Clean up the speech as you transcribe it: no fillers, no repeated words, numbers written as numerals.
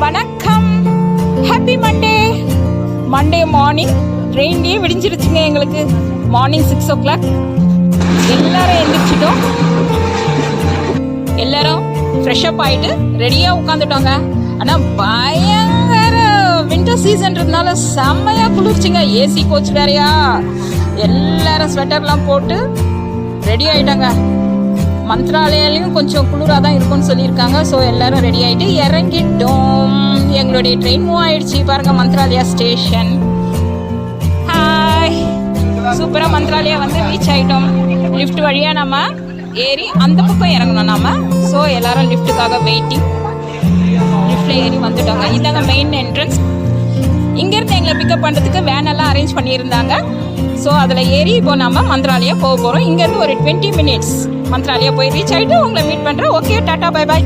வணக்கம், happy Monday morning. ட்ரெயின்லேயே விடிஞ்சிருச்சுங்க எங்களுக்கு. Morning 6 o'clock எல்லாரும் எழுந்திரிச்சிட்டோம். எல்லாரும் ஃப்ரெஷ்அப் ஆகிட்டு ரெடியாக உட்காந்துட்டோங்க. ஆனால் பயங்கர வின்டர் சீசன்றதுனால செம்மையாக குளிர்ச்சிங்க. ஏசி கோச் வேறையா, எல்லாரும் ஸ்வெட்டர்லாம் போட்டு ரெடி ஆகிட்டாங்க. மந்த்ராலயாலையும் கொஞ்சம் குளிராக தான் இருக்கும்னு சொல்லியிருக்காங்க. ஸோ எல்லாரும் ரெடி ஆகிட்டு இறங்கிட்டோம். எங்களுடைய ட்ரெயின் மூவ் ஆயிடுச்சு பாருங்க, மந்த்ராலயா ஸ்டேஷன். ஹாய், சூப்பராக மந்த்ராலயா வந்து ரீச் ஆகிட்டோம். லிஃப்ட் வழியாக நம்ம ஏறி அந்த பக்கம் இறங்கணும் நம்ம. ஸோ எல்லாரும் லிஃப்ட்டுக்காக வெயிட்டிங். லிஃப்டில் ஏறி வந்துட்டோங்க. இதாங்க மெயின் என்ட்ரன்ஸ். இங்கேருந்து எங்களை பிக்கப் பண்ணுறதுக்கு வேன் எல்லாம் அரேஞ்ச் பண்ணியிருந்தாங்க. ஸோ அதில் ஏறி இப்போ நம்ம மந்த்ராலயா போக போகிறோம். இங்கேருந்து ஒரு 20 minutes மந்த்ராலயா போய் ரீச் ஆகிட்டு உங்களை மீட் பண்ணுறேன். Okay, tata, bye bye.